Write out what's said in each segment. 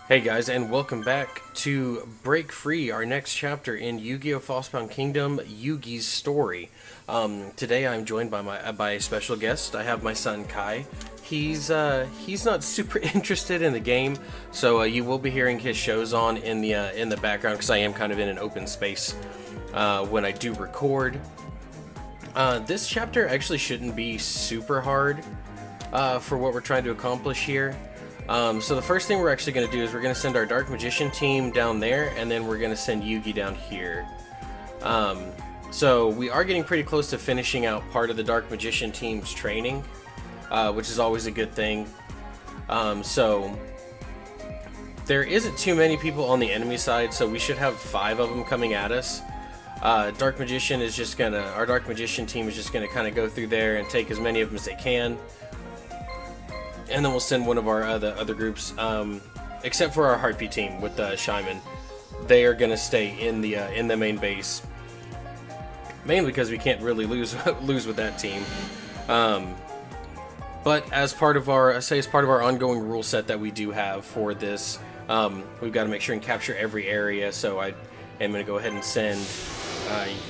Hey guys, and welcome back to Break Free, our next chapter in Yu-Gi-Oh! Falsebound Kingdom, Yugi's story. Today I'm joined by by a special guest. I have my son Kai. He's not super interested in the game, so you will be hearing his shows on in the background because I am kind of in an open space when I do record. This chapter actually shouldn't be super hard for what we're trying to accomplish here. So the first thing we're actually going to do is we're going to send our Dark Magician team down there, and then we're going to send Yugi down here. So we are getting pretty close to finishing out part of the Dark Magician team's training, which is always a good thing. So there isn't too many people on the enemy side, so we should have 5 of them coming at us. Our Dark Magician team is just gonna kind of go through there and take as many of them as they can. And then we'll send one of our other groups, except for our Harpy team with Shyman. They are going to stay in the main base, mainly because we can't really lose with that team. But as part of our ongoing rule set that we do have for this, we've got to make sure and capture every area. So I am going to go ahead and send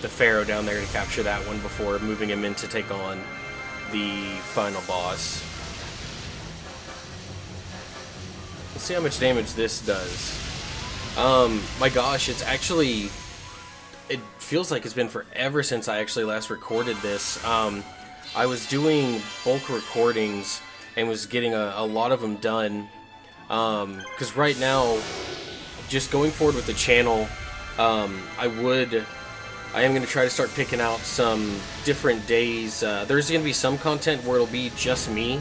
the Pharaoh down there to capture that one before moving him in to take on the final boss. Let's see how much damage this does. My gosh, it feels like it's been forever since I actually last recorded this. I was doing bulk recordings and was getting a lot of them done. Because right now, just going forward with the channel, I am going to try to start picking out some different days. There's going to be some content where it'll be just me.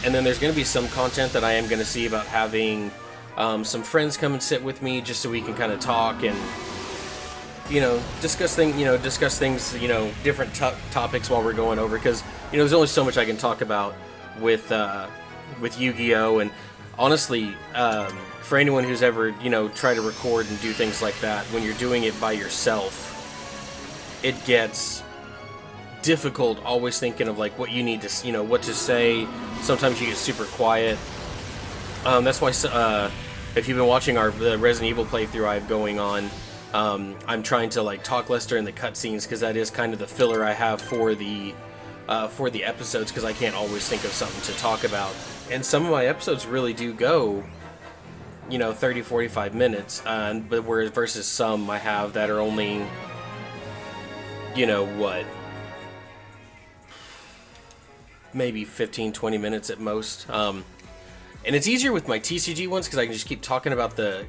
And then there's going to be some content that I am going to see about having some friends come and sit with me just so we can kind of talk and, discuss things, different topics while we're going over. Because, there's only so much I can talk about with Yu-Gi-Oh! And honestly, for anyone who's ever, tried to record and do things like that, when you're doing it by yourself, it gets difficult always thinking of like what you need to what to say. Sometimes you get super quiet. That's why if you've been watching the Resident Evil playthrough I have going on, I'm trying to like talk less during the cutscenes because that is kind of the filler I have for the episodes, because I can't always think of something to talk about. And some of my episodes really do go 30-45 minutes, but versus some I have that are only maybe 15-20 minutes at most. And it's easier with my TCG ones because I can just keep talking about the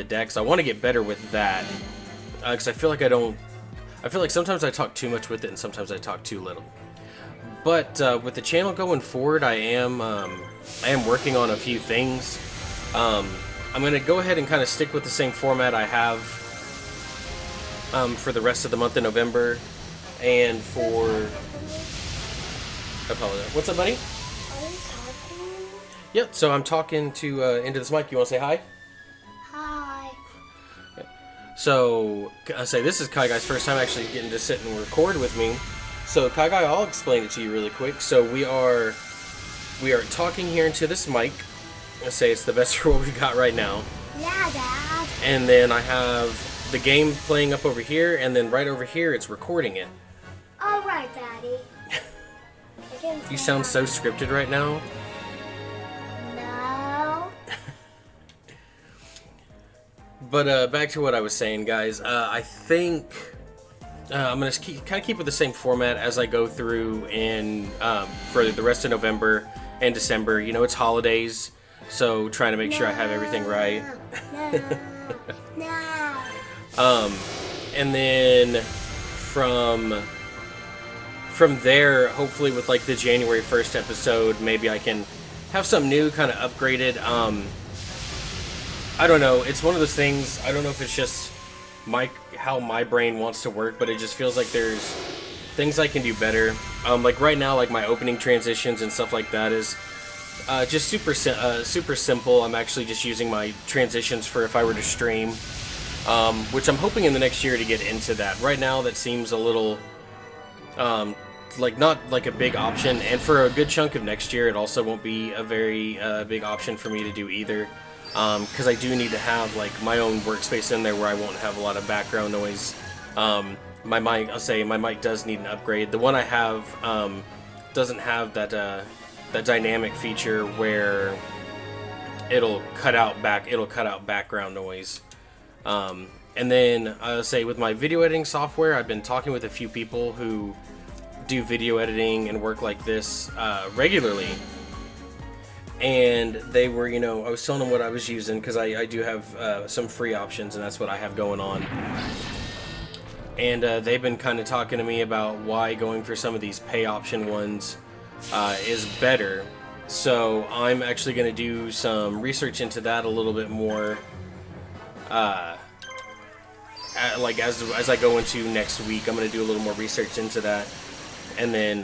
decks. I want to get better with that because I feel like sometimes I talk too much with it and sometimes I talk too little. But with the channel going forward, I am working on a few things. I'm going to go ahead and kind of stick with the same format I have for the rest of the month of November, and for apologize. What's up, buddy? Are you talking? Yep. So I'm talking to into this mic. You want to say hi? Hi. So I say this is Kai Guy's first time actually getting to sit and record with me. So Kai Guy, I'll explain it to you really quick. So we are talking here into this mic. I say it's the best roll we've got right now. Yeah, Dad. And then I have the game playing up over here, and then right over here it's recording it. All right, Daddy. You sound so scripted right now. No. But back to what I was saying, guys. I think I'm gonna keep with the same format as I go through for the rest of November and December. It's holidays, so trying to make sure I have everything right. No. And then from there, hopefully with like the January 1st episode, maybe I can have something new, kind of upgraded. I don't know. It's one of those things. I don't know if it's just how my brain wants to work, but it just feels like there's things I can do better. Like right now, like my opening transitions and stuff like that is just super simple. I'm actually just using my transitions for if I were to stream, which I'm hoping in the next year to get into that. Right now, that seems a little not like a big option, and for a good chunk of next year, it also won't be a very big option for me to do either. because I do need to have like my own workspace in there where I won't have a lot of background noise. My mic, I'll say my mic does need an upgrade. The one I have doesn't have that dynamic feature where it'll cut out background noise. And then I'll say with my video editing software, I've been talking with a few people who do video editing and work like this regularly. And they were, I was telling them what I was using because I do have some free options, and that's what I have going on. And they've been kind of talking to me about why going for some of these pay option ones is better. So I'm actually going to do some research into that a little bit more, like as I go into next week. I'm going to do a little more research into that, and then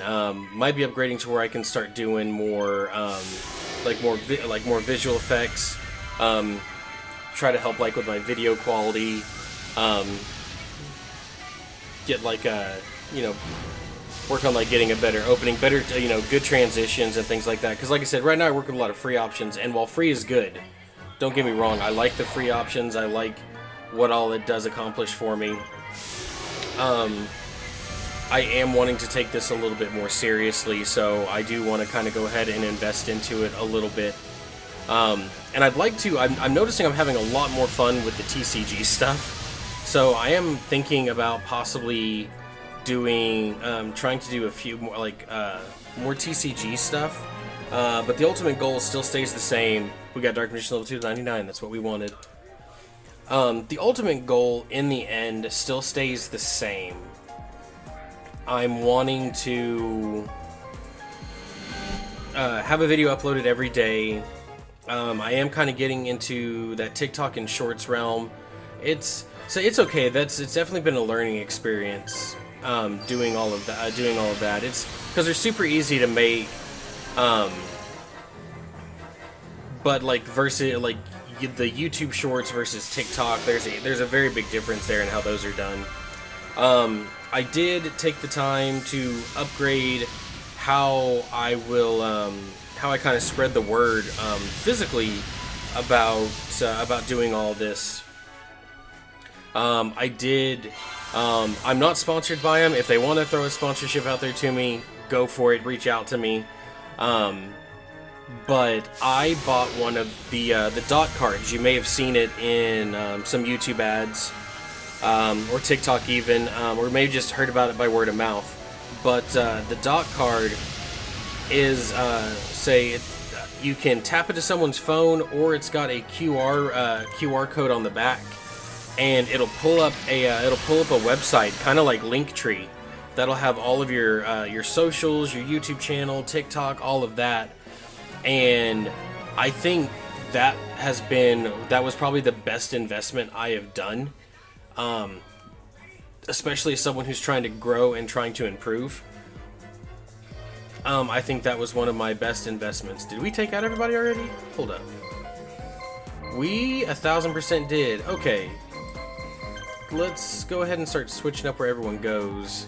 might be upgrading to where I can start doing more. More visual effects, try to help like with my video quality, get like work on like getting a better opening, good transitions and things like that. Because like I said, right now I work with a lot of free options, and while free is good, don't get me wrong, I like the free options. I like what all it does accomplish for me. I am wanting to take this a little bit more seriously, so I do want to kind of go ahead and invest into it a little bit. And I'd like to, I'm noticing I'm having a lot more fun with the TCG stuff, so I am thinking about possibly doing, trying to do a few more, more TCG stuff, but the ultimate goal still stays the same. We got Dark Magician level 2 to 99, that's what we wanted. The ultimate goal in the end still stays the same. I'm wanting to have a video uploaded every day. I am kind of getting into that TikTok and Shorts realm. It's okay. It's definitely been a learning experience doing all of that. It's because they're super easy to make, but versus the YouTube Shorts versus TikTok, there's a very big difference there in how those are done. I did take the time to upgrade how I kind of spread the word physically about doing all this. I did. I'm not sponsored by them. If they want to throw a sponsorship out there to me, go for it. Reach out to me. But I bought one of the dot cards. You may have seen it in some YouTube ads. Or TikTok even, or maybe just heard about it by word of mouth. But the dot card is, you can tap it to someone's phone, or it's got a QR code on the back, and it'll pull up a website, kind of like Linktree, that'll have all of your socials, your YouTube channel, TikTok, all of that. And I think that was probably the best investment I have done. Especially as someone who's trying to grow and trying to improve. I think that was one of my best investments. Did we take out everybody already? Hold up. We 1000% did. Okay. Let's go ahead and start switching up where everyone goes.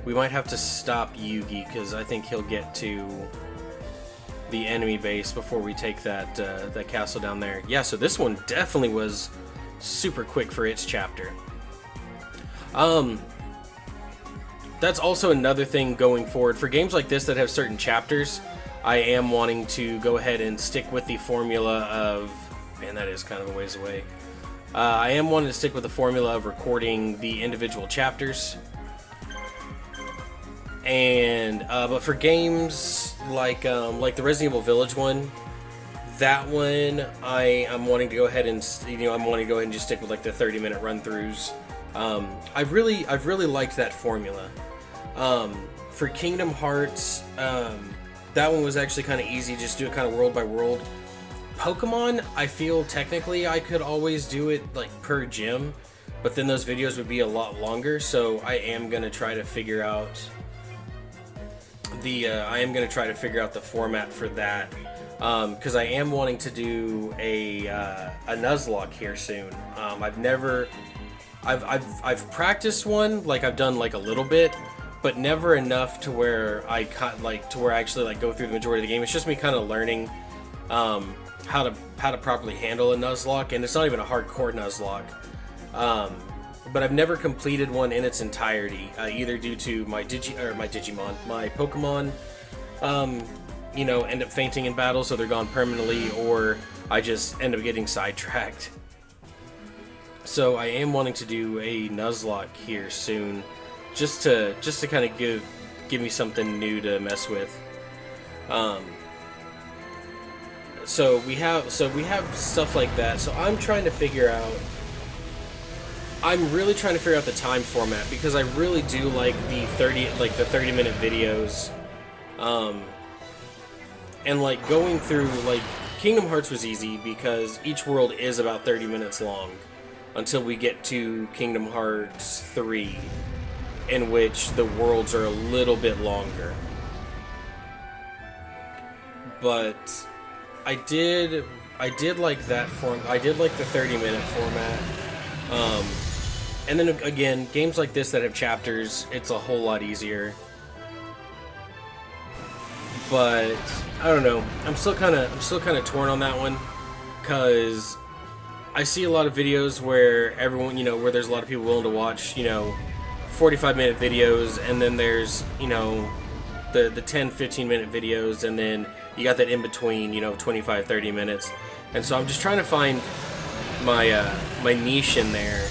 We might have to stop Yugi because I think he'll get to the enemy base before we take that castle down there. Yeah, so this one definitely was super quick for its chapter. That's also another thing going forward for games like this that have certain chapters. I am wanting to go ahead and stick with the formula of, man, that is kind of a ways away. I am wanting to stick with the formula of recording the individual chapters. And but for games like the Resident Evil Village one, that one I'm wanting to go ahead and just stick with like the 30-minute run-throughs. I've really liked that formula. For Kingdom Hearts, that one was actually kind of easy, just do it kind of world by world. Pokemon, I feel technically I could always do it like per gym, but then those videos would be a lot longer, so I am gonna try to figure out the format for that, because I am wanting to do a Nuzlocke here soon. I've practiced one, like I've done like a little bit, but never enough to where I actually like go through the majority of the game. It's just me kind of learning how to properly handle a Nuzlocke, and it's not even a hardcore Nuzlocke. But I've never completed one in its entirety, either due to my Pokemon, end up fainting in battle, so they're gone permanently, or I just end up getting sidetracked. So I am wanting to do a Nuzlocke here soon, just to kind of give me something new to mess with. So we have stuff like that. So I'm trying to figure out. I'm really trying to figure out the time format, because I really do like the 30-minute videos. And like going through, like, Kingdom Hearts was easy because each world is about 30 minutes long until we get to Kingdom Hearts 3, in which the worlds are a little bit longer. But I did like that form. I did like the 30-minute format. And then again, games like this that have chapters, it's a whole lot easier. But I don't know. I'm still kind of torn on that one, because I see a lot of videos where everyone, where there's a lot of people willing to watch, 45-minute videos, and then there's, the 10-15-minute videos, and then you got that in between, 25-30 minutes. And so I'm just trying to find my my niche in there.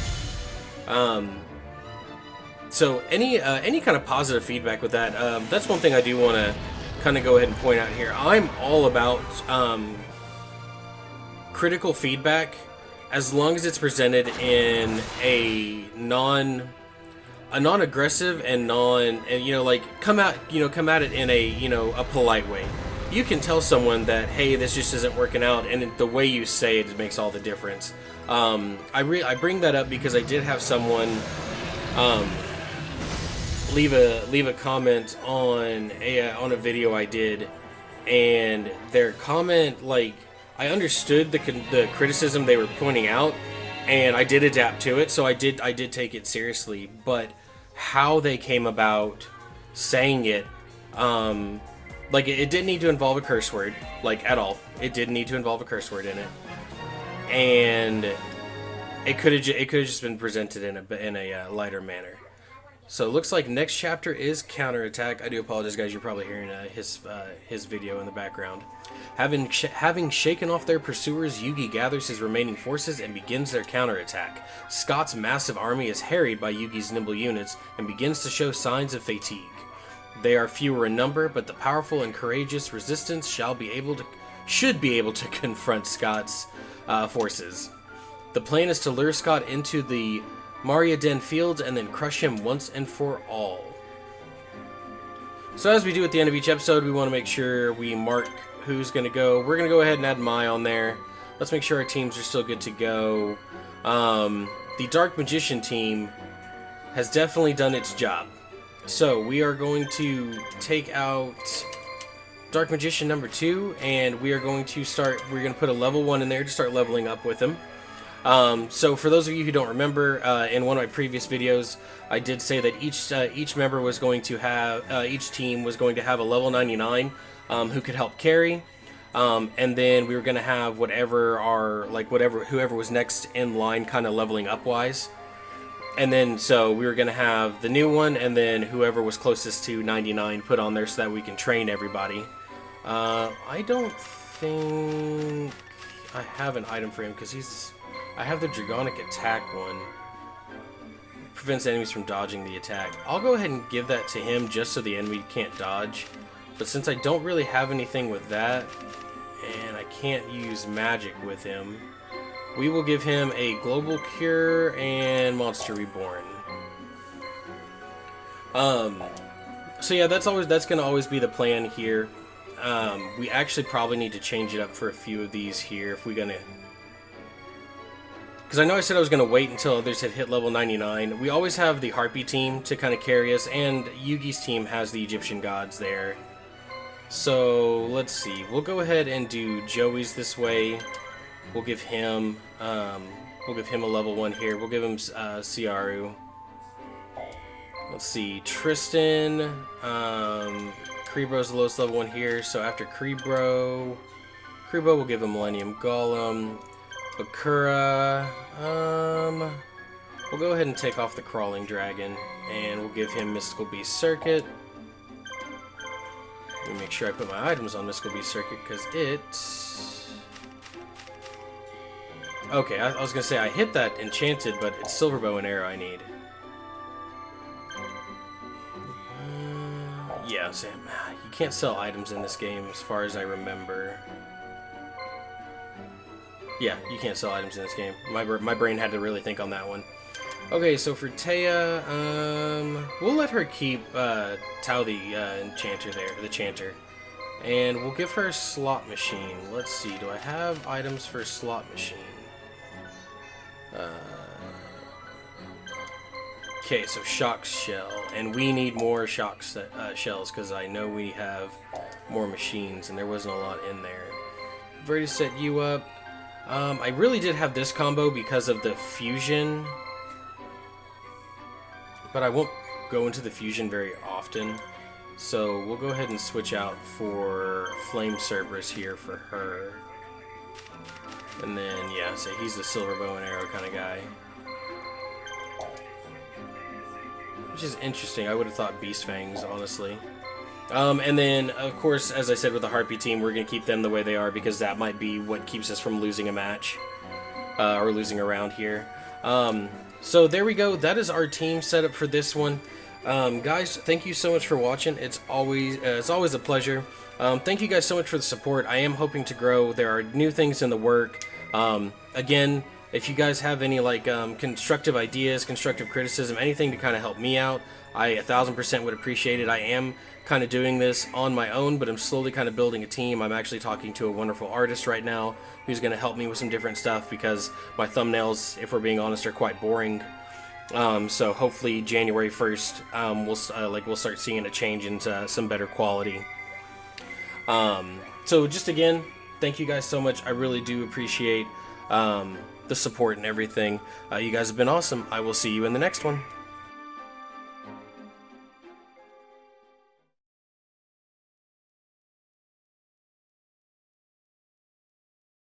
So any kind of positive feedback with that, that's one thing I do want to kind of go ahead and point out here. I'm all about critical feedback, as long as it's presented in a non-aggressive and come at it in a polite way. You can tell someone that, hey, this just isn't working out, and the way you say it makes all the difference. I bring that up because I did have someone leave a comment on a video I did, and their comment, like, I understood the criticism they were pointing out, and I did adapt to it, so I did take it seriously. But how they came about saying it, it didn't need to involve a curse word, at all. It didn't need to involve a curse word in it, and it could have just been presented in a lighter manner. So it looks like next chapter is Counterattack. I do apologize, guys. You're probably hearing his video in the background. Having shaken off their pursuers, Yugi gathers his remaining forces and begins their counterattack. Scott's massive army is harried by Yugi's nimble units and begins to show signs of fatigue. They are fewer in number, but the powerful and courageous resistance should be able to confront Scott's forces. The plan is to lure Scott into the Maria Den fields and then crush him once and for all. So as we do at the end of each episode, we want to make sure we mark who's going to go. We're going to go ahead and add Mai on there. Let's make sure our teams are still good to go. The Dark Magician team has definitely done its job. So we are going to take out Dark Magician number 2, and we're going to put a level 1 in there to start leveling up with him. So for those of you who don't remember, in one of my previous videos, I did say that each member was going to have, each team was going to have a level 99 who could help carry, and then we were going to have whoever was next in line kind of leveling up wise. And then so we were going to have the new one, and then whoever was closest to 99 put on there so that we can train everybody. I don't think I have an item for him because I have the Dragonic attack one. Prevents enemies from dodging the attack. I'll go ahead and give that to him just so the enemy can't dodge. But since I don't really have anything with that, and I can't use magic with him, we will give him a Global Cure and Monster Reborn. So yeah, that's going to always be the plan here. We actually probably need to change it up for a few of these here if we're going to... Because I know I said I was going to wait until others had hit level 99. We always have the Harpy team to kind of carry us, and Yugi's team has the Egyptian gods there. So, let's see. We'll go ahead and do Joey's this way. We'll give him a level 1 here. We'll give him Ciaru. Let's see. Tristan. Kribro's the lowest level 1 here, so after Kribro... Krubo, we'll give him Millennium Golem. Bakura, we'll go ahead and take off the Crawling Dragon, and we'll give him Mystical Beast Circuit. Let me make sure I put my items on Mystical Beast Circuit, because it... Okay, I was going to say I hit that Enchanted, but it's Silver Bow and Arrow I need. Yeah, Sam, you can't sell items in this game as far as I remember. Yeah, you can't sell items in this game. My brain had to really think on that one. Okay, so for Taya, we'll let her keep Tao the Enchanter there, the Chanter. And we'll give her a Slot Machine. Let's see, do I have items for a Slot Machine? Okay, so Shock Shell. And we need more Shock Shells, because I know we have more machines, and there wasn't a lot in there. I've already set you up. I really did have this combo because of the fusion, but I won't go into the fusion very often, so we'll go ahead and switch out for Flame Cerberus here for her. And then, yeah, so he's the Silver Bow and Arrow kind of guy. Which is interesting. I would have thought Beast Fangs, honestly. And then, of course, as I said with the Harpy team, we're going to keep them the way they are because that might be what keeps us from losing a match. Or losing a round here. So there we go. That is our team setup for this one. Guys, thank you so much for watching. It's always a pleasure. Thank you guys so much for the support. I am hoping to grow. There are new things in the work. Again, if you guys have any constructive ideas, constructive criticism, anything to kind of help me out, I 1000% would appreciate it. I am kind of doing this on my own, but I'm slowly kind of building a team. I'm actually talking to a wonderful artist right now who's going to help me with some different stuff because my thumbnails, if we're being honest, are quite boring. So hopefully January 1st, we'll start seeing a change into some better quality. So just again, thank you guys so much. I really do appreciate the support and everything. You guys have been awesome. I will see you in the next one.